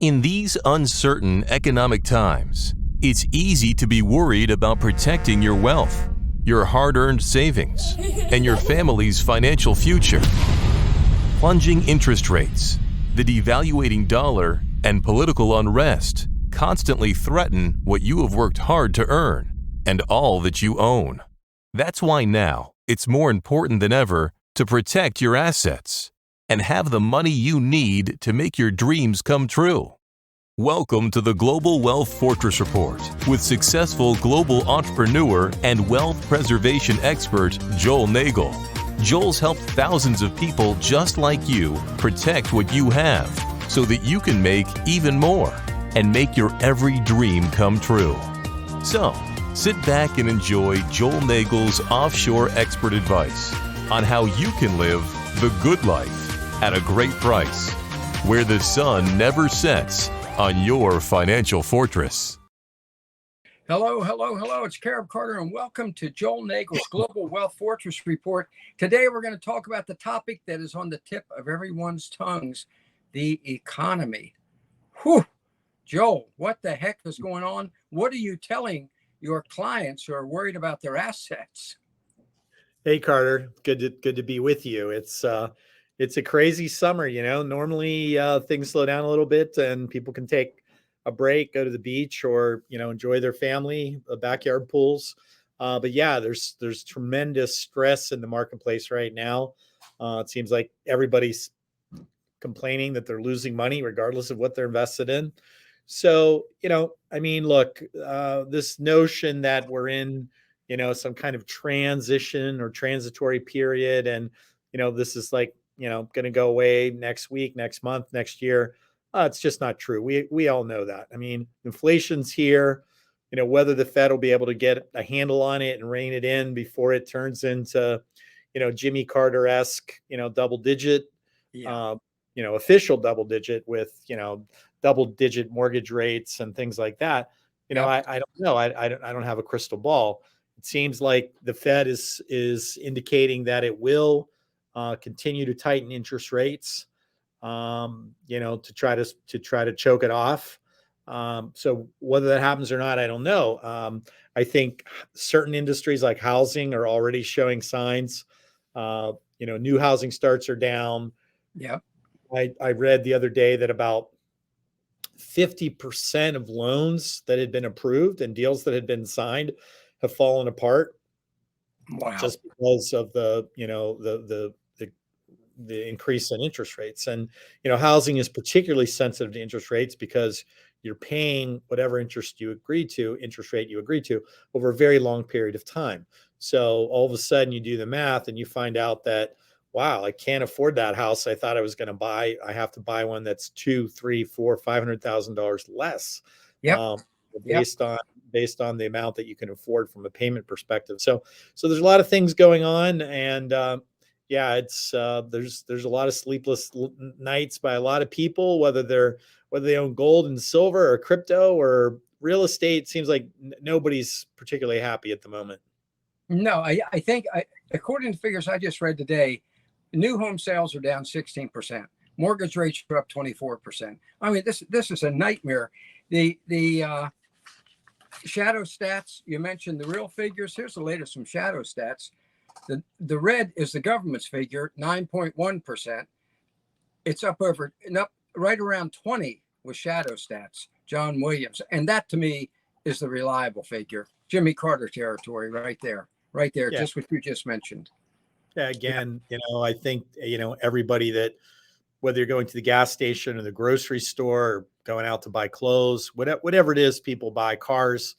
In these uncertain economic times, it's easy to be worried about protecting your wealth, your hard-earned savings, and your family's financial future. Plunging interest rates, the devaluating dollar, and political unrest constantly threaten what you have worked hard to earn and all that you own. That's why now it's more important than ever to protect your assets and have the money you need to make your dreams come true. Welcome to the Global Wealth Fortress Report with successful global entrepreneur and wealth preservation expert Joel Nagel. Joel's helped thousands of people just like you protect what you have so that you can make even more and make your every dream come true. So, sit back and enjoy Joel Nagel's offshore expert advice on how you can live the good life at a great price, where the sun never sets on your financial fortress. Hello. It's Caleb Carter, and welcome to Joel Nagel's Global Wealth Fortress Report. Today, we're going to talk about the topic that is on the tip of everyone's tongues, the economy. Whew. Joel, what the heck is going on? What are you telling your clients who are worried about their assets? Hey, Carter. Good to be with you. It's a crazy summer, Normally things slow down a little bit and people can take a break, go to the beach, or enjoy their family, backyard pools. But yeah, there's tremendous stress in the marketplace right now. It seems like everybody's complaining that they're losing money regardless of what they're invested in. So, look, this notion that we're in, some kind of transition or transitory period, and, this is like, going to go away next week, next month, next year. It's just not true. We all know that. I mean, inflation's here, whether the Fed will be able to get a handle on it and rein it in before it turns into, Jimmy Carter-esque, double digit, official double digit with, double digit mortgage rates and things like that. I don't know. I don't have a crystal ball. It seems like the Fed is indicating that it will continue to tighten interest rates, to try to choke it off. So whether that happens or not, I don't know. I think certain industries like housing are already showing signs. New housing starts are down. Yeah. I read the other day that about 50% of loans that had been approved and deals that had been signed have fallen apart. Wow. Just because of the increase in interest rates. And, housing is particularly sensitive to interest rates because you're paying whatever interest rate you agree to over a very long period of time. So all of a sudden you do the math and you find out that, wow, I can't afford that house I thought I was going to buy. I have to buy one that's $200,000, $300,000, $400,000, $500,000 less. Based on the amount that you can afford from a payment perspective. So there's a lot of things going on, and it's there's a lot of sleepless nights by a lot of people, whether they own gold and silver or crypto or real estate. It seems like nobody's particularly happy at the moment. No, I think according to figures I just read today, new home sales are down 16%. Mortgage rates are up 24%. I mean, this is a nightmare. The shadow stats, you mentioned the real figures. Here's the latest from shadow stats. The red is the government's figure, 9.1%. It's up right around 20 with shadow stats, John Williams. And that to me is the reliable figure. Jimmy Carter territory right there, yeah. Just what you just mentioned. Yeah, again, I think, everybody that, whether you're going to the gas station or the grocery store or going out to buy clothes, whatever it is, people buy cars,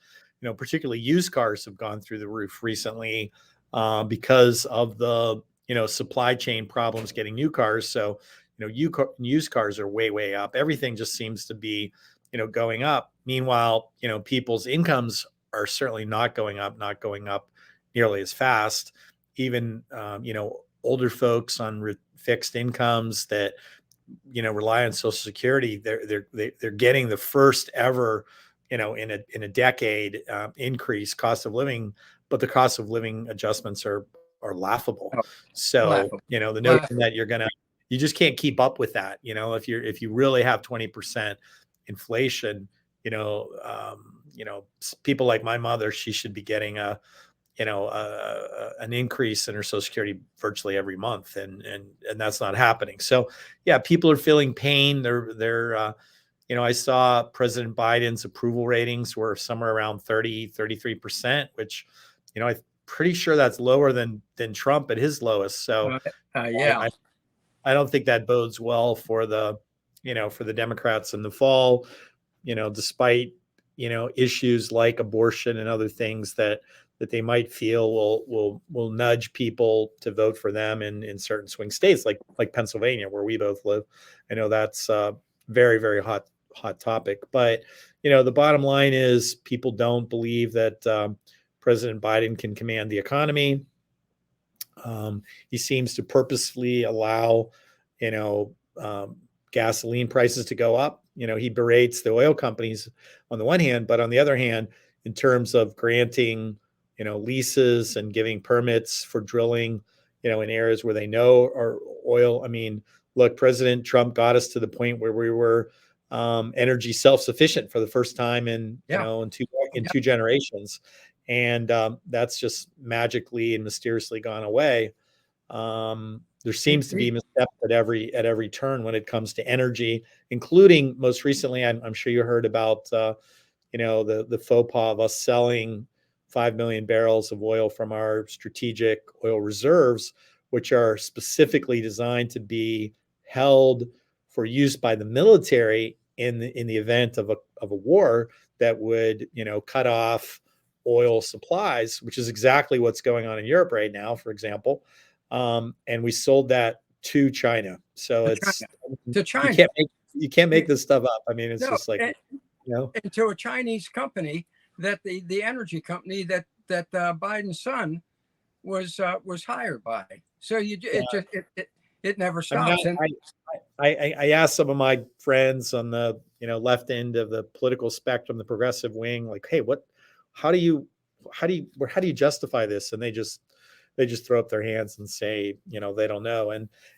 particularly used cars have gone through the roof recently because of the, supply chain problems getting new cars. So, used cars are way up. Everything just seems to be, going up. Meanwhile, people's incomes are certainly not going up nearly as fast. Even, older folks on fixed incomes that, rely on Social Security, they're getting the first ever, in a decade increase cost of living, but the cost of living adjustments are laughable. So, laughable. The notion that you just can't keep up with that. If you really have 20%, inflation, people like my mother, she should be getting an increase in her Social Security virtually every month, and that's not happening. So yeah, people are feeling pain. I saw President Biden's approval ratings were somewhere around 33%, which, I'm pretty sure that's lower than Trump at his lowest. So yeah. I don't think that bodes well for the Democrats in the fall, despite, issues like abortion and other things that they might feel will nudge people to vote for them in certain swing states like Pennsylvania, where we both live. I know that's very, very hot topic, but the bottom line is people don't believe that President Biden can command the economy. He seems to purposefully allow, gasoline prices to go up. He berates the oil companies on the one hand, but on the other hand, in terms of granting, leases and giving permits for drilling, in areas where they know are oil. I mean, look, President Trump got us to the point where we were energy self-sufficient for the first time in two generations, and that's just magically and mysteriously gone away. There seems to be missteps at every turn when it comes to energy, including most recently. I'm sure you heard about the faux pas of us selling 5 million barrels of oil from our strategic oil reserves, which are specifically designed to be held for use by the military in the event of a war that would cut off oil supplies, which is exactly what's going on in Europe right now, for example. And we sold that to China. So to China. You can't make this stuff up. I mean, it's just like, and to a Chinese company that the energy company that Biden's son was hired by. So it never stops. I asked some of my friends on the left end of the political spectrum, the progressive wing, like, hey, how do you justify this? And they just throw up their hands and say, they don't know.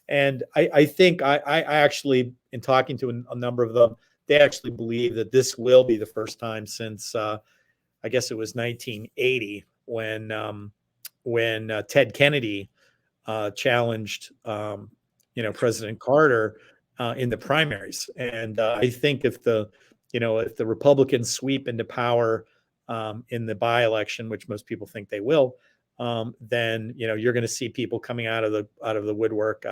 And I think I actually, in talking to a number of them, they actually believe that this will be the first time since I guess it was 1980 when Ted Kennedy challenged President Carter in the primaries. And I think if the Republicans sweep into power in the by-election, which most people think they will, then you're going to see people coming out of the woodwork.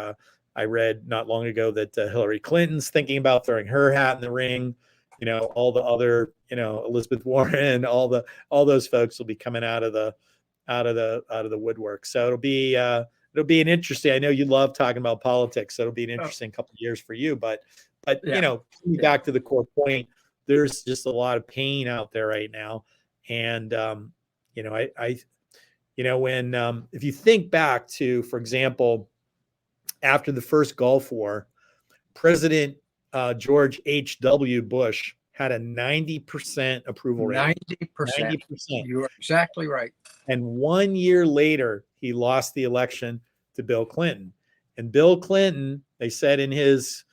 I read not long ago that Hillary Clinton's thinking about throwing her hat in the ring. All the other, Elizabeth Warren, all those folks will be coming out of the woodwork. So it'll be an interesting. I know you love talking about politics, so it'll be an interesting couple of years for you. But back to the core point, there's just a lot of pain out there right now, and when if you think back to, for example, after the first Gulf War, President George H.W. Bush had a 90% approval rate. 90%. You are exactly right. And 1 year later, he lost the election to Bill Clinton. And Bill Clinton, they said in his,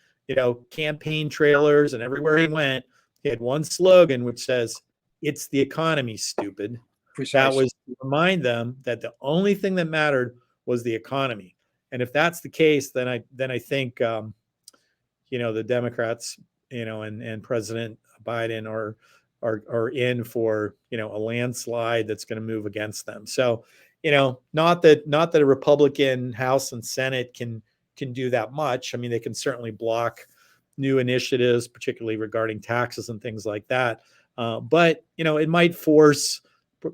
campaign trailers and everywhere he went, he had one slogan which says, "It's the economy, stupid." Precisely. That was to remind them that the only thing that mattered was the economy. And if that's the case, then I think the Democrats, and President Biden are in for a landslide that's going to move against them. So not that a Republican House and Senate can do that much. I mean, they can certainly block new initiatives, particularly regarding taxes and things like that. But it might force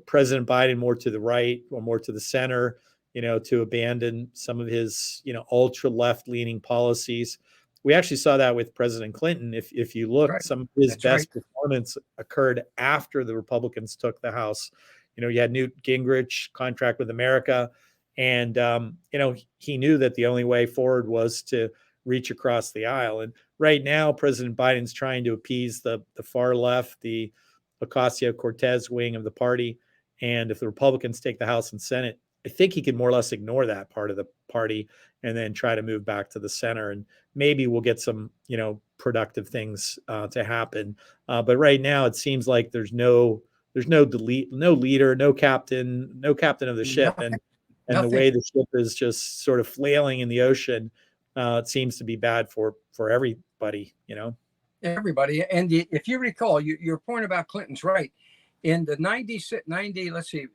President Biden more to the right or more to the center, to abandon some of his, ultra left leaning policies. We actually saw that with President Clinton. If you look, right, some of his best performance occurred after the Republicans took the House. You had Newt Gingrich contract with America, and he knew that the only way forward was to reach across the aisle. And right now, President Biden's trying to appease the far left, the Ocasio-Cortez wing of the party. And if the Republicans take the House and Senate, I think he can more or less ignore that part of the party and then try to move back to the center. And maybe we'll get some, productive things to happen. But right now it seems like there's no leader, no captain of the ship. Nothing. And the Nothing. way the ship is just sort of flailing in the ocean, it seems to be bad for everybody, Everybody. And if you recall, your point about Clinton's right. In the 90, let's see,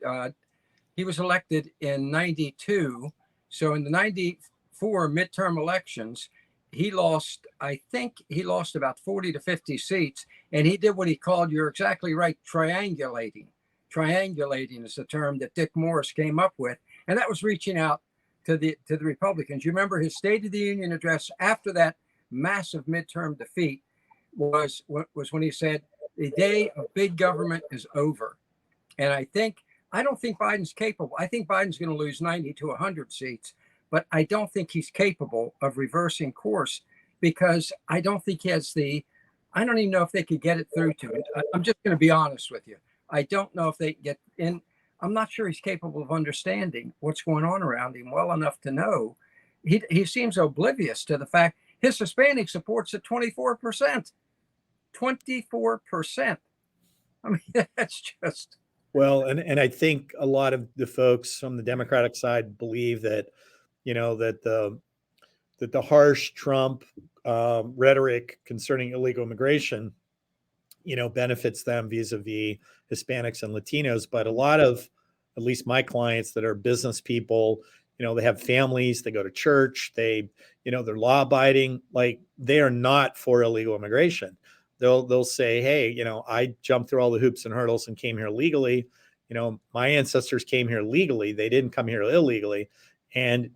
he was elected in 92. So in the 94 midterm elections, I think he lost about 40 to 50 seats. And he did what he called, you're exactly right, triangulating. Triangulating is the term that Dick Morris came up with. And that was reaching out to the Republicans. You remember his State of the Union address after that massive midterm defeat was when he said, the day of big government is over. And I don't think Biden's capable. I think Biden's going to lose 90 to 100 seats, but I don't think he's capable of reversing course, because I don't think he has I don't even know if they could get it through to him. I'm just going to be honest with you. I don't know if they get in. I'm not sure he's capable of understanding what's going on around him well enough to know. He seems oblivious to the fact his Hispanic support's at 24%. 24%. I mean, that's just. Well, and I think a lot of the folks from the Democratic side believe that, that the harsh Trump rhetoric concerning illegal immigration, benefits them vis-a-vis Hispanics and Latinos. But a lot of, at least my clients that are business people, they have families, they go to church, they're law abiding, like they are not for illegal immigration. They'll say, hey, I jumped through all the hoops and hurdles and came here legally. My ancestors came here legally. They didn't come here illegally. And,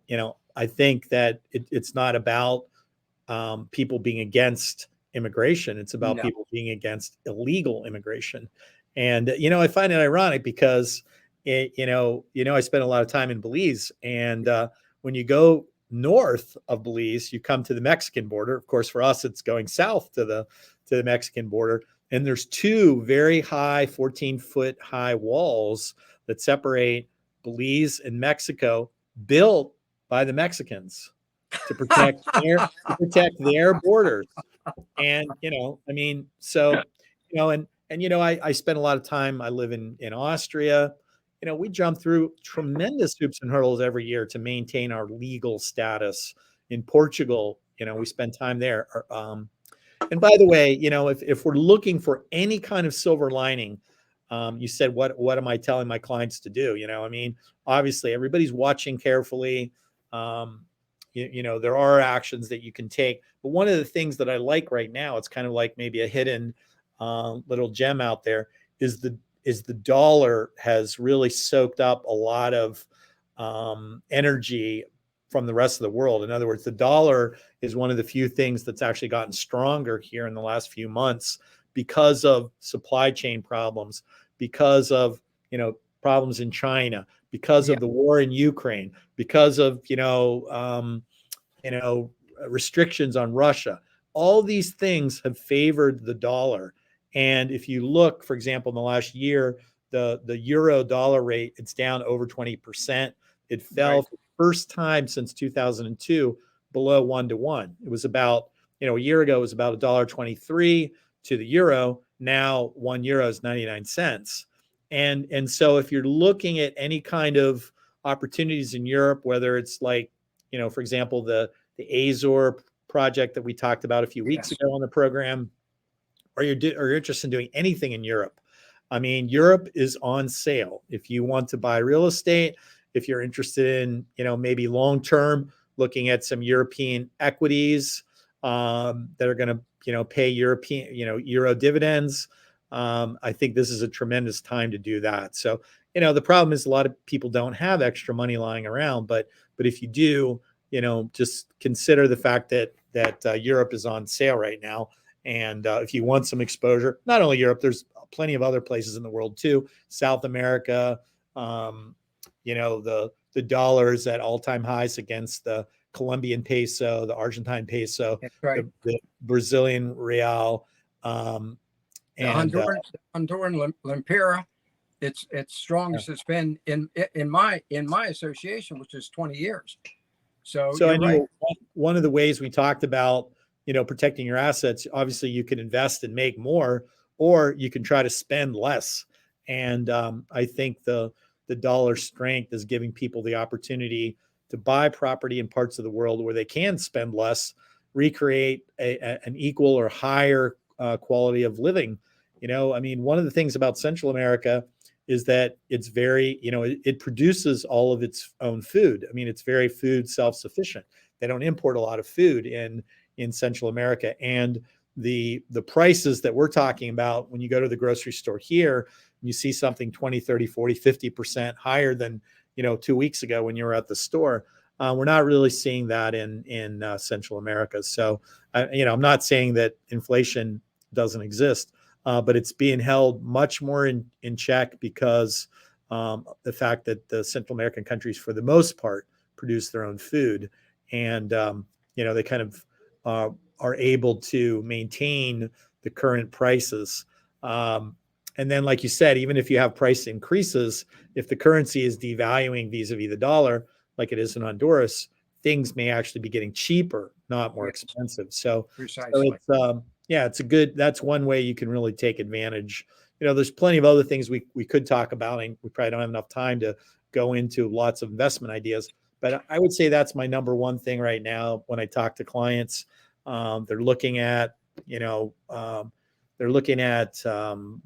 I think that it's not about people being against immigration. It's about people being against illegal immigration. And, I find it ironic because, I spent a lot of time in Belize. And when you go north of Belize, you come to the Mexican border. Of course, for us, it's going south to the Mexican border. And there's two very high, 14-foot high walls that separate Belize and Mexico, built by the Mexicans to protect their borders. And, I spend a lot of time, I live in Austria. We jump through tremendous hoops and hurdles every year to maintain our legal status. In Portugal, we spend time there. And by the way, if we're looking for any kind of silver lining, you said, what am I telling my clients to do? Obviously everybody's watching carefully. There are actions that you can take, but one of the things that I like right now, it's kind of like maybe a hidden little gem out there, is the dollar has really soaked up a lot of energy from the rest of the world. In other words, the dollar is one of the few things that's actually gotten stronger here in the last few months because of supply chain problems, because of, problems in China, because of the war in Ukraine, because of, restrictions on Russia. All these things have favored the dollar. And if you look, for example, in the last year, the euro dollar rate, it's down over 20%. It fell for the first time since 2002 below 1 to 1. It was about, a year ago, it was about $1.23 to the euro. Now 1 euro is 99 cents. And so if you're looking at any kind of opportunities in Europe, whether it's like, for example, the Azor project that we talked about a few weeks ago on the program, or you're interested in doing anything in Europe, Europe is on sale. If you want to buy real estate, if you're interested in, maybe long-term looking at some European equities that are going to, pay European, euro dividends, I think this is a tremendous time to do that. So, the problem is a lot of people don't have extra money lying around, but if you do, just consider the fact that Europe is on sale right now. And if you want some exposure, not only Europe, there's plenty of other places in the world too. South America, the dollars at all-time highs against the Colombian peso, the Argentine peso, the Brazilian real, and the Honduran lempira. It's strong as it's been in my association, which is 20 years. So So I you're right. know one of the ways we talked about, protecting your assets, obviously you can invest and make more, or you can try to spend less. And I think the dollar strength is giving people the opportunity to buy property in parts of the world where they can spend less, recreate an equal or higher quality of living. I mean, one of the things about Central America is that it's very, it produces all of its own food. I mean, it's very food self-sufficient. They don't import a lot of food in Central America. And the prices that we're talking about when you go to the grocery store here, you see something 20, 30, 40, 50% higher than, 2 weeks ago when you were at the store. We're not really seeing that in Central America. So, I'm not saying that inflation doesn't exist, but it's being held much more in check because the fact that the Central American countries, for the most part, produce their own food, and they kind of are able to maintain the current prices. And then, like you said, even if you have price increases, if the currency is devaluing vis-a-vis the dollar, like it is in Honduras, things may actually be getting cheaper, not more expensive. So Precisely. that's one way you can really take advantage. There's plenty of other things we could talk about, and we probably don't have enough time to go into lots of investment ideas. But I would say that's my number one thing right now when I talk to clients. They're looking at,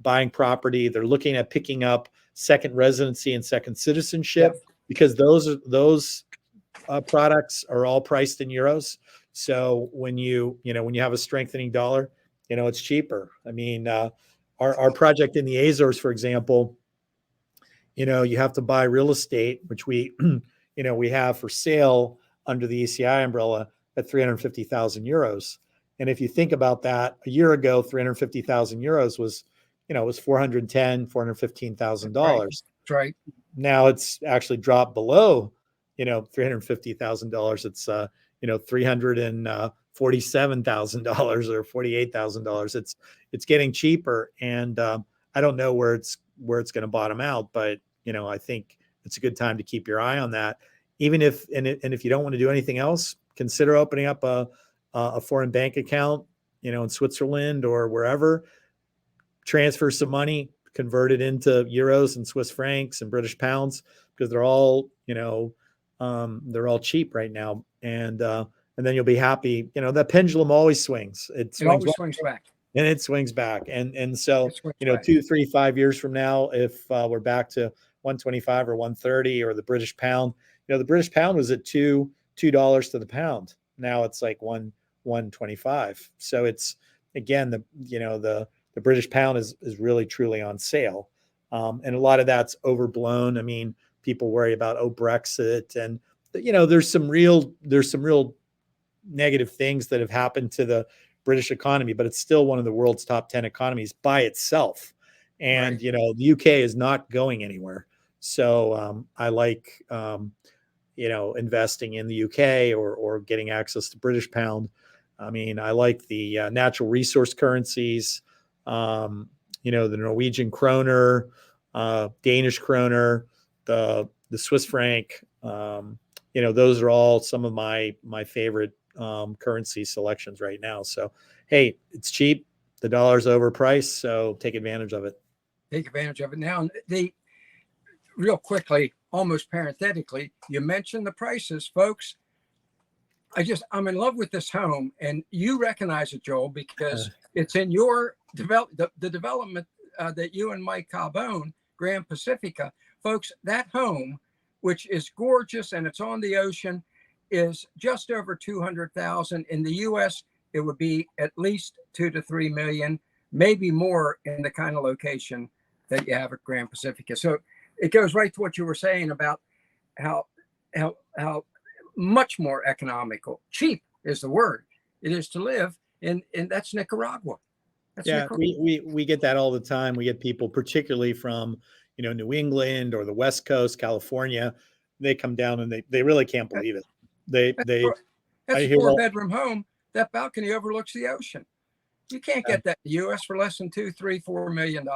buying property. They're looking at picking up second residency and second citizenship, because those products are all priced in euros. So when you have a strengthening dollar, it's cheaper. I mean, our project in the Azores, for example, you have to buy real estate, which we have for sale under the ECI umbrella at 350,000 euros. And if you think about that, a year ago, 350,000 euros was, was $415,000. That's right. Now it's actually dropped below, $350,000. It's, $347,000 or $48,000. It's getting cheaper. And I don't know where it's going to bottom out, but, I think it's a good time to keep your eye on that. Even if you don't want to do anything else, consider opening up a foreign bank account, in Switzerland or wherever, transfer some money, convert it into euros and Swiss francs and British pounds, because they're all cheap right now. And then you'll be happy. The pendulum always swings. It always swings back. And it swings back. And so, back. 2, 3, 5 years from now, if we're back to 125 or 130 or the British pound, the British pound was at $2 to the pound. Now it's like 125. So it's, again, the British pound is really truly on sale. And a lot of that's overblown. I mean, people worry about, Brexit, and there's some real negative things that have happened to the British economy, but it's still one of the world's top 10 economies by itself. And, Right. The UK is not going anywhere. So I like, investing in the UK or getting access to British pound. I mean, I like the natural resource currencies, the Norwegian kroner, Danish kroner, the Swiss franc. Those are all some of my favorite currency selections right now. So, hey, it's cheap. The dollar's overpriced, so take advantage of it. Take advantage of it. Now, real quickly, almost parenthetically, you mentioned the prices, folks. I'm in love with this home, and you recognize it, Joel, because it's in your the development that you and Mike Cobb own, Grand Pacifica. Folks, that home, which is gorgeous and it's on the ocean, is just over 200,000. In the U.S., it would be at least 2 to 3 million, maybe more in the kind of location that you have at Grand Pacifica. So it goes right to what you were saying about how much more economical, cheap is the word, it is to live in that's Nicaragua. We get that all the time. We get people, particularly from New England or the West Coast, California. They come down and they really can't believe it. That's a 4-bedroom home. That balcony overlooks the ocean. You can't get that in the U.S. for less than $2, $3, $4 million.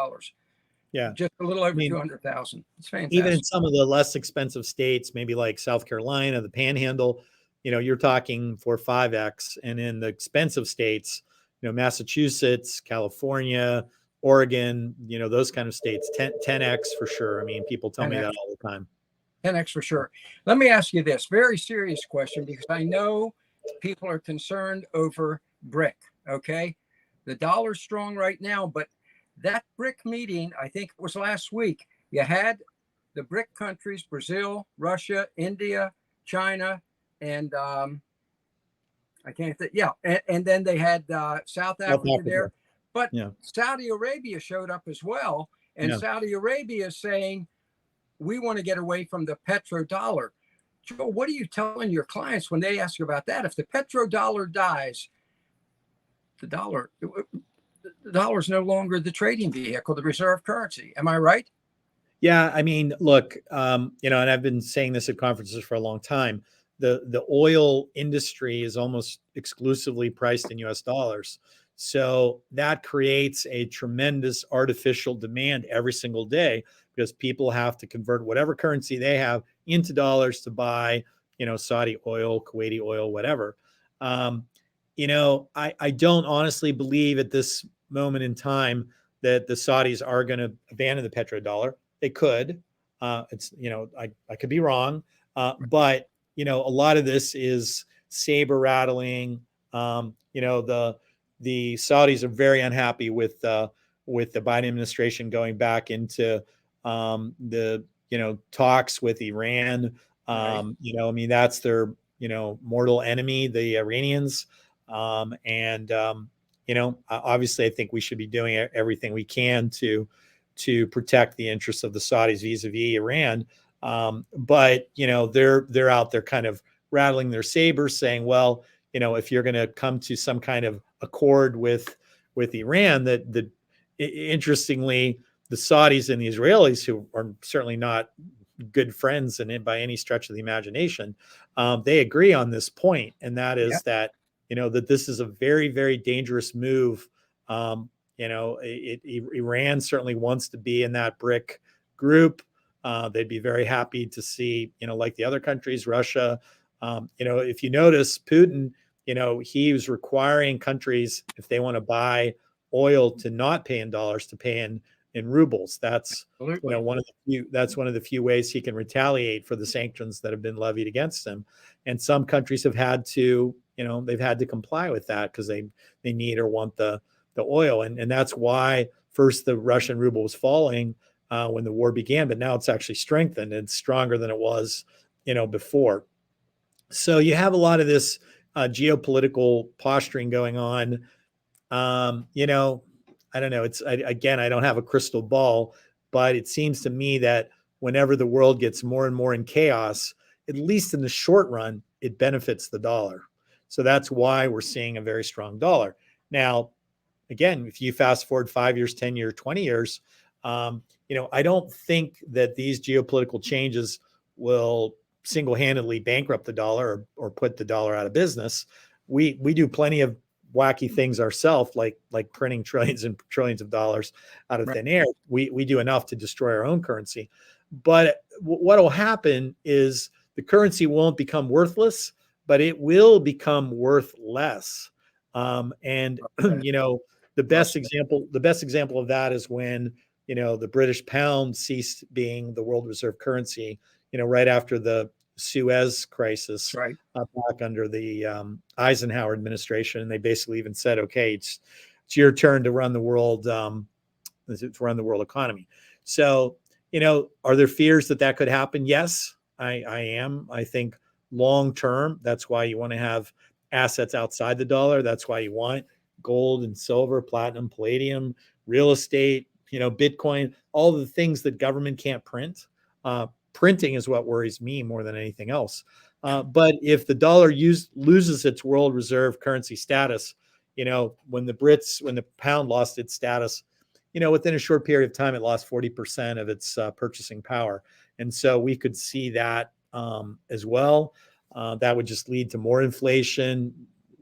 Yeah, just a little over 200,000. It's fantastic. Even in some of the less expensive states, maybe like South Carolina, the Panhandle, you're talking 4 or 5x, and in the expensive states, Massachusetts, California, Oregon, those kind of states, 10x for sure. I mean, people tell me 10x, that all the time. 10x for sure. Let me ask you this very serious question, because I know people are concerned over BRIC. Okay, the dollar's strong right now, but that BRIC meeting, I think it was last week, you had the BRIC countries: Brazil, Russia, India, China, and I can't think. Yeah, and then they had South Africa there, but Yeah. Saudi Arabia showed up as well, and Yeah. Saudi Arabia is saying we want to get away from the petrodollar. Joe, what are you telling your clients when they ask you about that? If the petrodollar dies, the dollar is no longer the trading vehicle, the reserve currency. Am I right? Yeah, I mean, look, and I've been saying this at conferences for a long time. The oil industry is almost exclusively priced in US dollars. So that creates a tremendous artificial demand every single day, because people have to convert whatever currency they have into dollars to buy, Saudi oil, Kuwaiti oil, whatever. I don't honestly believe at this moment in time that the Saudis are going to abandon the petrodollar. They could. I could be wrong, but a lot of this is saber rattling. The Saudis are very unhappy with the Biden administration going back into the talks with Iran. Right. I mean, that's their mortal enemy, the Iranians, and obviously, I think we should be doing everything we can to protect the interests of the Saudis vis-a-vis Iran. But they're out there kind of rattling their sabers, saying, well, if you're going to come to some kind of accord with Iran, that interestingly, the Saudis and the Israelis, who are certainly not good friends and by any stretch of the imagination, they agree on this point, and that is that that this is a very, very dangerous move. Iran certainly wants to be in that BRIC group. They'd be very happy to see, like the other countries, Russia. If you notice, Putin, he was requiring countries, if they want to buy oil, to not pay in dollars, to pay in rubles. That's Absolutely. one of the few ways he can retaliate for the sanctions that have been levied against him. And some countries have had to, they've had to comply with that because they need or want the oil. And that's why first the Russian ruble was falling when the war began, but now it's actually strengthened. It's stronger than it was, before. So you have a lot of this geopolitical posturing going on. I don't know. Again, I don't have a crystal ball, but it seems to me that whenever the world gets more and more in chaos, at least in the short run, it benefits the dollar. So that's why we're seeing a very strong dollar. Now, again, if you fast forward 5 years, 10 years, 20 years, I don't think that these geopolitical changes will single-handedly bankrupt the dollar or put the dollar out of business. We do plenty of wacky things ourselves, like printing trillions and trillions of dollars out of thin air. We do enough to destroy our own currency. But what will happen is the currency won't become worthless, but it will become worth less. The best example of that is when the British pound ceased being the world reserve currency, right after the Suez crisis, back under the Eisenhower administration. And they basically even said, okay, it's your turn to run the world, economy. So, are there fears that could happen? Yes, I am. I think long term, that's why you want to have assets outside the dollar. That's why you want gold and silver, platinum, palladium, real estate, Bitcoin, all the things that government can't print. Printing is what worries me more than anything else. But if the dollar loses its world reserve currency status, when the pound lost its status, within a short period of time, it lost 40% of its purchasing power. And so we could see that as well. That would just lead to more inflation,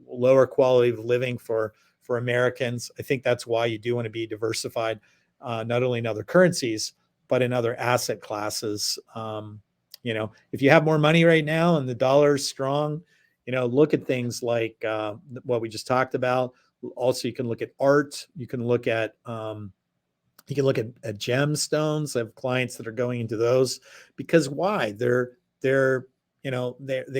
lower quality of living for Americans. I think that's why you do want to be diversified, not only in other currencies, but in other asset classes. If you have more money right now and the dollar is strong, look at things like what we just talked about. Also, you can look at art. You can look at gemstones. I have clients that are going into those because why? They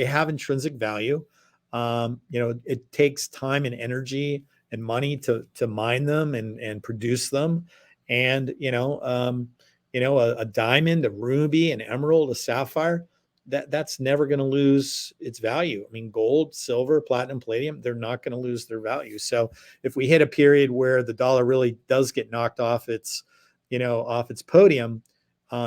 have intrinsic value. It takes time and energy and money to mine them and produce them. And a diamond, a ruby, an emerald, a sapphire, that's never going to lose its value. I mean, gold, silver, platinum, palladium, they're not going to lose their value. So if we hit a period where the dollar really does get knocked off its podium,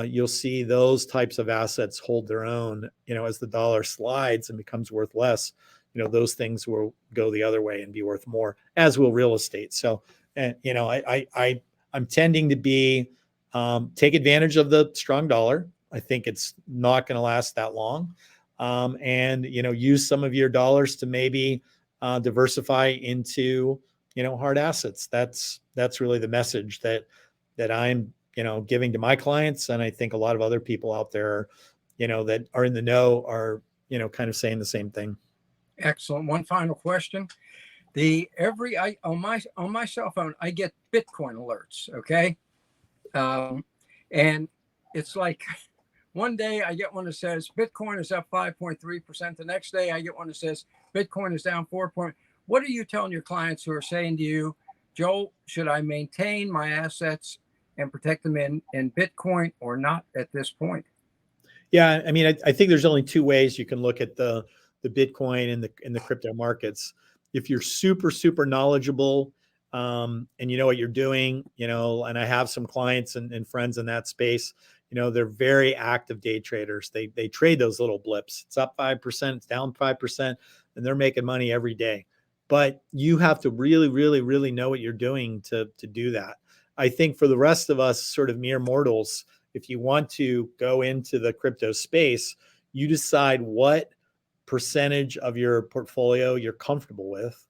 you'll see those types of assets hold their own. As the dollar slides and becomes worth less, those things will go the other way and be worth more, as will real estate. So, I'm tending to be take advantage of the strong dollar. I think it's not going to last that long, and use some of your dollars to maybe diversify into hard assets. That's really the message that I'm giving to my clients, and I think a lot of other people out there, that are in the know are kind of saying the same thing. Excellent. One final question. On my cell phone, I get Bitcoin alerts. Okay. And it's like one day I get one that says Bitcoin is up 5.3%. The next day I get one that says Bitcoin is down 4. What are you telling your clients who are saying to you, Joel, should I maintain my assets and protect them in Bitcoin or not at this point? Yeah. I mean, I think there's only two ways you can look at the Bitcoin and the crypto markets. If you're super, super knowledgeable, and you know what you're doing, and I have some clients and friends in that space, they're very active day traders. They trade those little blips. It's up 5%, it's down 5%, and they're making money every day. But you have to really, really, really know what you're doing to do that. I think for the rest of us, sort of mere mortals, if you want to go into the crypto space, you decide what percentage of your portfolio you're comfortable with,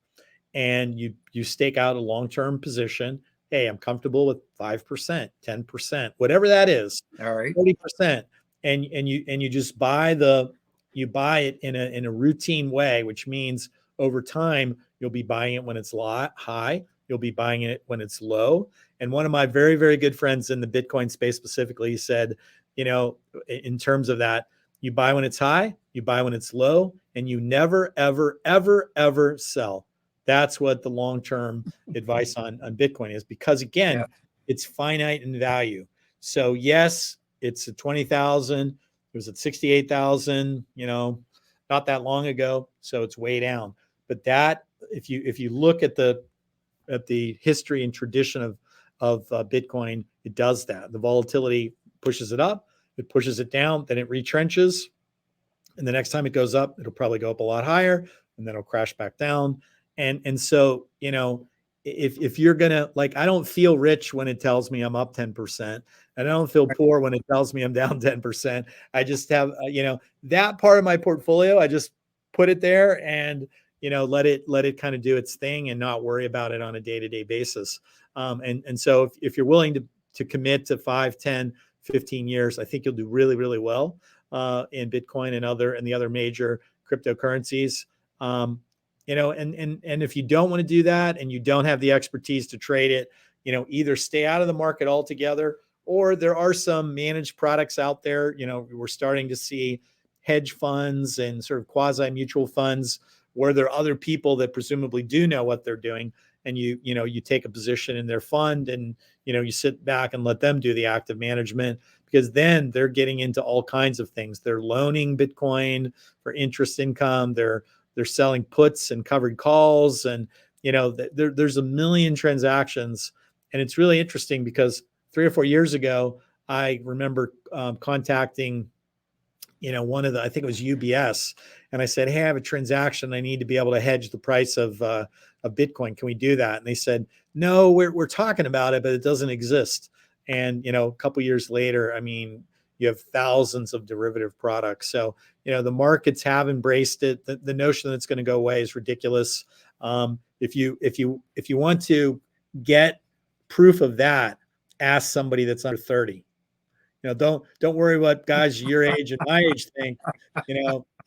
and you stake out a long-term position. Hey, I'm comfortable with 5%, 10%, whatever that is. All right. 40%. And you just buy it in a routine way, which means over time you'll be buying it when it's high, you'll be buying it when it's low. And one of my very, very good friends in the Bitcoin space specifically said, in terms of that, you buy when it's high, you buy when it's low, and you never, ever, ever, ever sell. That's what the long-term advice on Bitcoin is, because again, it's finite in value. So yes, it's at 20,000. It was at 68,000, not that long ago. So it's way down. But that, if you look at the history and tradition of Bitcoin, it does that. The volatility pushes it up, it pushes it down, then it retrenches. And the next time it goes up, it'll probably go up a lot higher, and then it'll crash back down. And so, if you're gonna, like, I don't feel rich when it tells me I'm up 10%, and I don't feel poor when it tells me I'm down 10%. I just have, that part of my portfolio, I just put it there and, let it kind of do its thing and not worry about it on a day-to-day basis. And so if you're willing to commit to 5, 10, 15 years, I think you'll do really, really well in Bitcoin and the other major cryptocurrencies. And if you don't want to do that and you don't have the expertise to trade it, either stay out of the market altogether, or there are some managed products out there. We're starting to see hedge funds and sort of quasi mutual funds where there are other people that presumably do know what they're doing. And you take a position in their fund, and, you sit back and let them do the active management, because then they're getting into all kinds of things. They're loaning Bitcoin for interest income. They're selling puts and covered calls, and there's a million transactions. And it's really interesting because 3 or 4 years ago, I remember contacting I think it was UBS, and I said, hey, I have a transaction. I need to be able to hedge the price of Bitcoin. Can we do that? And they said, no, we're talking about it, but it doesn't exist. And a couple of years later, I mean, you have thousands of derivative products. So, the markets have embraced it. The notion that it's going to go away is ridiculous. If you want to get proof of that, ask somebody that's under 30. Don't worry what guys your age and my age think.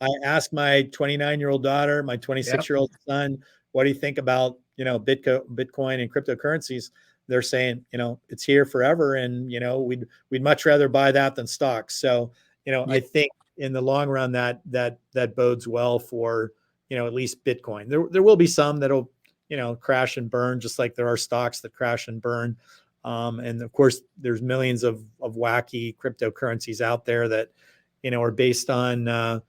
I asked my 29-year-old daughter, my Yep. 26-year-old son, what do you think about, Bitcoin and cryptocurrencies? They're saying, it's here forever. And, we'd much rather buy that than stocks. So, Yeah. I think in the long run that bodes well for, at least Bitcoin. There will be some that'll, crash and burn, just like there are stocks that crash and burn. And of course, there's millions of wacky cryptocurrencies out there that, are based on,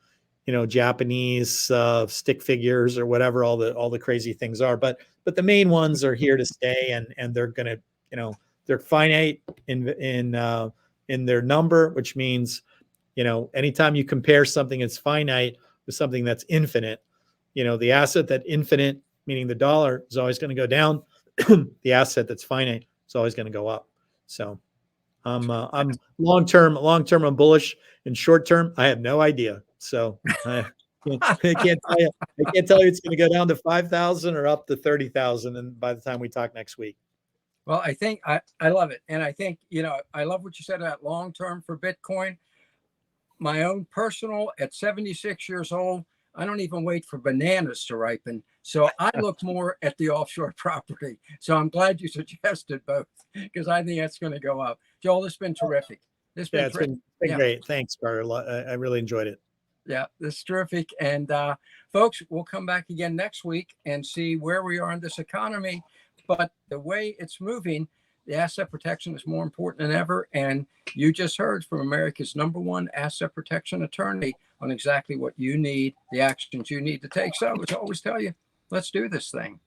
Japanese stick figures or whatever all the crazy things are. But the main ones are here to stay, and they're gonna, they're finite in their number, which means, anytime you compare something that's finite with something that's infinite, the asset that infinite, meaning the dollar, is always going to go down. The asset that's finite is always going to go up. So I'm long term I'm bullish. In short term, I have no idea. So I can't tell you. I can't tell you it's going to go down to 5,000 or up to 30,000. And by the time we talk next week. Well, I think I love it. And I think, I love what you said about long term for Bitcoin. My own personal, at 76 years old, I don't even wait for bananas to ripen. So I look more at the offshore property. So I'm glad you suggested both, because I think that's going to go up. Joel, this has been terrific. It's been great. Thanks, Carter. I really enjoyed it. Yeah, this is terrific. And folks, we'll come back again next week and see where we are in this economy. But the way it's moving, the asset protection is more important than ever. And you just heard from America's #1 asset protection attorney on exactly what you need, the actions you need to take. So as I always tell you, let's do this thing.